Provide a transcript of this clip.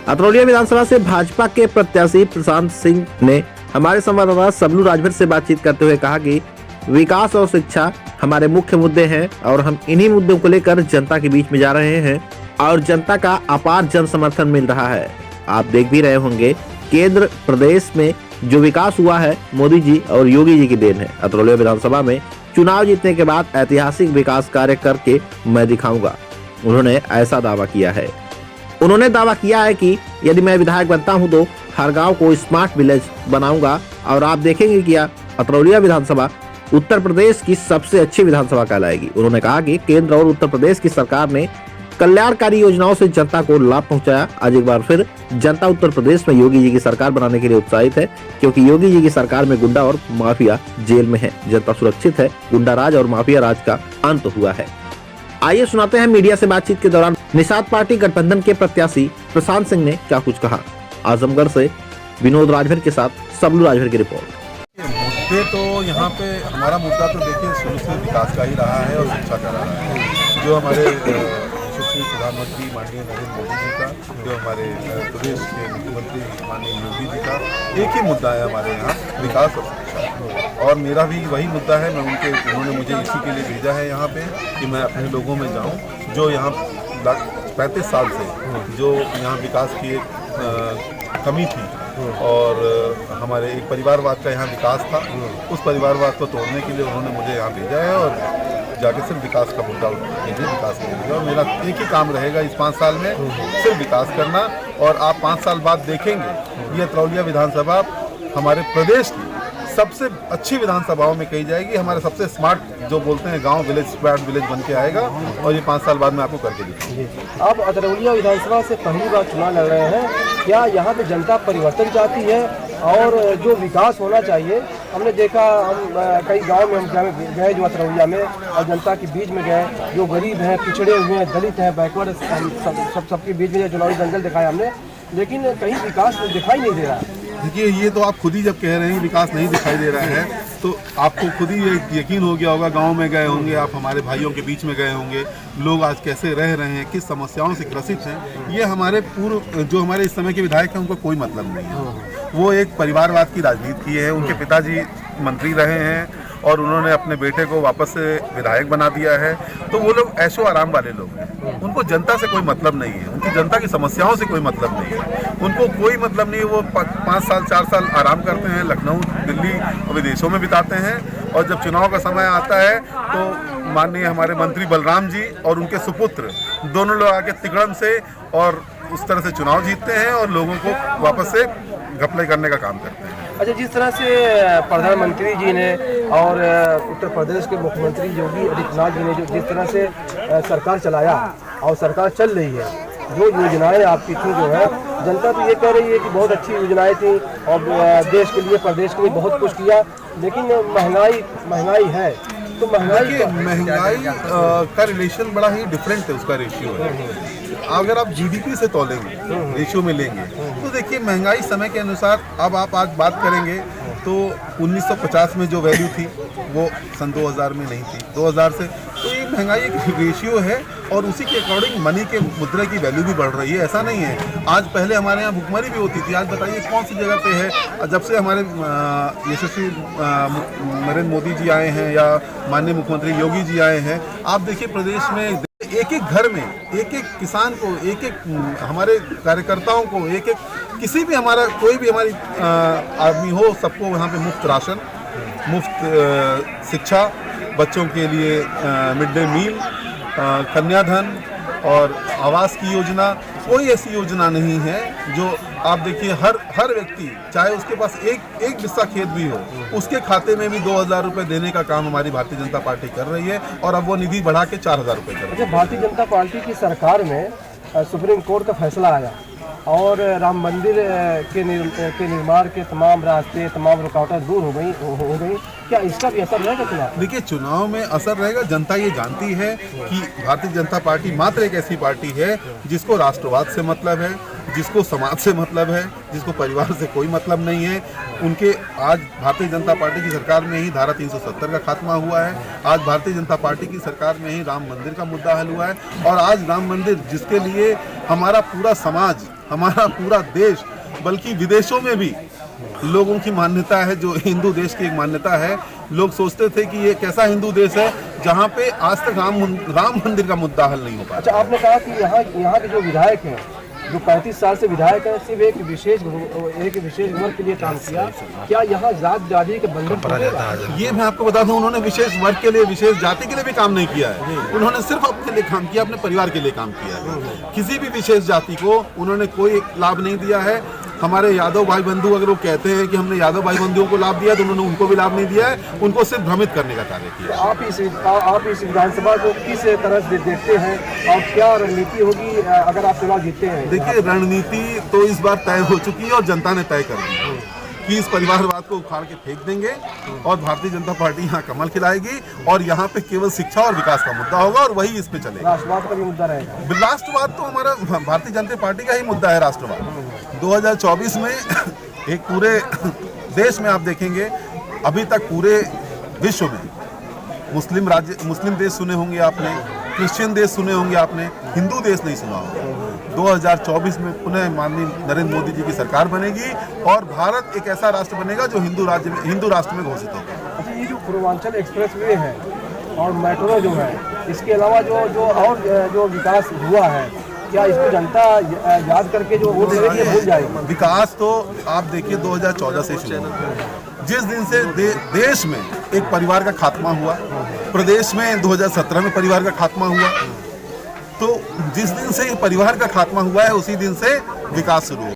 अतरौलिया विधानसभा से भाजपा के प्रत्याशी प्रशांत सिंह ने हमारे संवाददाता सबलू राजभर से बातचीत करते हुए कहा कि विकास और शिक्षा हमारे मुख्य मुद्दे हैं और हम इन्हीं मुद्दों को लेकर जनता के बीच में जा रहे हैं और जनता का अपार जन समर्थन मिल रहा है। आप देख भी रहे होंगे केंद्र प्रदेश में जो विकास हुआ है मोदी जी और योगी जी की देन है। अतरौलिया विधानसभा में चुनाव जीतने के बाद ऐतिहासिक विकास कार्य करके मैं दिखाऊंगा, उन्होंने ऐसा दावा किया है। उन्होंने दावा किया है कि यदि मैं विधायक बनता हूं तो हर गांव को स्मार्ट विलेज बनाऊंगा और आप देखेंगे कि अतरौलिया विधानसभा उत्तर प्रदेश की सबसे अच्छी विधानसभा कहलाएगी। उन्होंने कहा कि केंद्र और उत्तर प्रदेश की सरकार ने कल्याणकारी योजनाओं से जनता को लाभ पहुंचाया। आज एक बार फिर जनता उत्तर प्रदेश में योगी जी की सरकार बनाने के लिए उत्साहित है, क्योंकि योगी जी की सरकार में गुंडा और माफिया जेल में है, जनता सुरक्षित है, गुंडा राज और माफिया राज का अंत हुआ है। आइए सुनाते हैं मीडिया से बातचीत के दौरान निषाद पार्टी गठबंधन के प्रत्याशी प्रशांत सिंह ने क्या कुछ कहा। आजमगढ़ से विनोद राजभर के साथ सबलू राजभर की रिपोर्ट। मुद्दे तो यहाँ पे हमारा मुद्दा तो देखिए शुरू से विकास का ही रहा है और शिक्षा का रहा है। जो हमारे यशस्वी प्रधानमंत्री माननीय नरेंद्र मोदी जी का, जो हमारे प्रदेश के मुख्यमंत्री माननीय योगी जी का एक ही मुद्दा है हमारे यहाँ, विकास और शिक्षा। और मेरा भी वही मुद्दा है। उन्होंने मुझे इसी के लिए भेजा है यहाँ पे कि मैं अपने लोगों में जाऊँ जो यहाँ 35 साल से जो यहाँ विकास की एक कमी थी और हमारे एक परिवारवाद का यहाँ विकास था, उस परिवारवाद को तोड़ने के लिए उन्होंने मुझे यहाँ भेजा है और जाके सिर्फ विकास का मुद्दा मुझे विकास करेगा। और मेरा एक ही काम रहेगा इस 5 साल में, सिर्फ विकास करना। और आप 5 साल बाद देखेंगे ये अतरौलिया विधानसभा हमारे प्रदेश की सबसे अच्छी विधानसभाओं में कही जाएगी। हमारे सबसे स्मार्ट जो बोलते हैं गांव विलेज स्मार्ट विलेज बन के आएगा और ये 5 साल बाद में आपको करके दिखाऊंगा। आप अतरौलिया विधानसभा से पहली बार चुनाव लड़ रहे हैं, क्या यहाँ पे जनता परिवर्तन चाहती है और जो विकास होना चाहिए? हमने देखा, हम कई गांव में हम गए जो अतरौलिया में और जनता के बीच में गए, जो गरीब हैं, पिछड़े हुए हैं, दलित हैं, बैकवर्ड, सबके बीच में चुनावी दंगल दिखाया हमने, लेकिन कहीं विकास दिखाई नहीं दे रहा है। देखिए ये तो आप खुद ही जब कह रहे हैं विकास नहीं दिखाई दे रहा है तो आपको खुद ही यकीन हो गया होगा। गांव में गए होंगे आप, हमारे भाइयों के बीच में गए होंगे, लोग आज कैसे रह रहे हैं, किस समस्याओं से ग्रसित हैं। ये हमारे पूर्व जो हमारे इस समय के विधायक हैं उनको कोई मतलब नहीं है। वो एक परिवारवाद की राजनीति की है। उनके पिताजी मंत्री रहे हैं और उन्होंने अपने बेटे को वापस से विधायक बना दिया है, तो वो लोग ऐशो आराम वाले लोग हैं। उनको जनता से कोई मतलब नहीं है, उनकी जनता की समस्याओं से कोई मतलब नहीं है, उनको कोई मतलब नहीं है। वो 5 साल 4 साल आराम करते हैं, लखनऊ दिल्ली और विदेशों में बिताते हैं और जब चुनाव का समय आता है तो माननीय हमारे मंत्री बलराम जी और उनके सुपुत्र दोनों लोग आके तिकड़म से और उस तरह से चुनाव जीतते हैं और लोगों को वापस से घपले करने का काम करते हैं। अच्छा, जिस तरह से प्रधानमंत्री जी ने और उत्तर प्रदेश के मुख्यमंत्री योगी आदित्यनाथ जी ने जो जिस तरह से सरकार चलाया और सरकार चल रही है, जो योजनाएं आपकी थी जो है, जनता तो ये कह रही है कि बहुत अच्छी योजनाएं थी और देश के लिए प्रदेश के लिए बहुत कुछ किया, लेकिन महंगाई है तो महंगाई का रिलेशन बड़ा ही डिफरेंट है, उसका रेशियो है। अगर आप जीडीपी से तोलेंगे, रेशियो में लेंगे तो देखिए महंगाई समय के अनुसार, अब आप आज बात करेंगे तो 1950 में जो वैल्यू थी वो सन 2000 में नहीं थी, 2000 से तो ये महंगाई एक रेशियो है और उसी के अकॉर्डिंग मनी के मुद्रा की वैल्यू भी बढ़ रही है। ऐसा नहीं है आज, पहले हमारे यहाँ भुखमरी भी होती थी, आज बताइए कौन सी जगह पे है। जब से हमारे यशस्वी नरेंद्र मोदी जी आए हैं या माननीय मुख्यमंत्री योगी जी आए हैं, आप देखिए प्रदेश में एक एक घर में एक एक किसान को, एक एक हमारे कार्यकर्ताओं को, एक एक किसी भी हमारा कोई भी हमारी आदमी हो, सबको यहाँ पे मुफ्त राशन, मुफ्त शिक्षा, बच्चों के लिए मिड डे मील, कन्याधन और आवास की योजना। कोई ऐसी योजना नहीं है जो आप देखिए हर व्यक्ति, चाहे उसके पास एक बिस्सा खेत भी हो, उसके खाते में भी 2000 रुपये देने का काम हमारी भारतीय जनता पार्टी कर रही है और अब वो निधि बढ़ा के 4000 रुपये कर रही है। भारतीय जनता पार्टी की सरकार में सुप्रीम कोर्ट का फैसला आया और राम मंदिर के निर्माण के तमाम रास्ते, तमाम रुकावटें दूर हो गई। क्या इसका भी असर रहेगा चुनाव? देखिए चुनाव में असर रहेगा। जनता ये जानती है कि भारतीय जनता पार्टी मात्र एक ऐसी पार्टी है जिसको राष्ट्रवाद से मतलब है, जिसको समाज से मतलब है, जिसको परिवार से कोई मतलब नहीं है। उनके आज भारतीय जनता पार्टी की सरकार में ही धारा 370 का खात्मा हुआ है। आज भारतीय जनता पार्टी की सरकार में ही राम मंदिर का मुद्दा हल हुआ है और आज राम मंदिर जिसके लिए हमारा पूरा समाज हमारा पूरा देश, बल्कि विदेशों में भी लोगों की मान्यता है, जो हिंदू देश की एक मान्यता है। लोग सोचते थे कि ये कैसा हिंदू देश है जहाँ पे आज तक राम मंदिर का मुद्दा हल नहीं हो पाया। अच्छा, आपने कहा कि यहाँ के जो विधायक हैं, जो 35 साल से विधायक हैं, सिर्फ एक विशेष वर्ग के लिए काम किया। क्या यहाँ जात बिरादरी के बंधन? ये मैं आपको बता दूं, उन्होंने विशेष वर्ग के लिए, विशेष जाति के लिए भी काम नहीं किया है। उन्होंने सिर्फ अपने लिए काम किया, अपने परिवार के लिए काम किया है। किसी भी विशेष जाति को उन्होंने कोई लाभ नहीं दिया है। हमारे यादव भाई बंधु अगर वो कहते हैं कि हमने यादव भाई बंधुओं को लाभ दिया, तो उन्होंने उनको भी लाभ नहीं दिया है, उनको सिर्फ भ्रमित करने का कार्य किया। आप इस विधानसभा को किस तरह से देखते हैं और क्या रणनीति होगी अगर आप चुनाव जीतते हैं? देखिए, रणनीति तो इस बार तय हो चुकी है और जनता ने तय कर दी है कि इस परिवारवाद को उखाड़ के फेंक देंगे और भारतीय जनता पार्टी यहाँ कमल खिलाएगी और यहाँ पे केवल शिक्षा और विकास का मुद्दा होगा और वही इस पे चलेगा। राष्ट्रवाद का भी मुद्दा रहेगा। राष्ट्रवाद तो हमारा भारतीय जनता पार्टी का ही मुद्दा है। राष्ट्रवाद 2024 में एक पूरे देश में आप देखेंगे, अभी तक पूरे विश्व में मुस्लिम देश सुने होंगे आपने, क्रिश्चियन देश सुने होंगे आपने, हिंदू देश नहीं सुना होगा। 2024 में पुनः माननीय नरेंद्र मोदी जी की सरकार बनेगी और भारत एक ऐसा राष्ट्र बनेगा जो हिंदू राष्ट्र में घोषित होगा। अच्छा, ये जो पूर्वांचल एक्सप्रेसवे है और मेट्रो जो है, इसके अलावा जो विकास हुआ है, क्या इसको जनता याद करके जो वोट देंगे भूल जाएगी? विकास तो आप देखिए 2014 से शुरू हुआ। जिस दिन से देश में एक परिवार का खात्मा हुआ, प्रदेश में 2017 में परिवार का खात्मा हुआ, तो जिस दिन से ये परिवार का खात्मा हुआ है उसी दिन से विकास शुरू हुआ।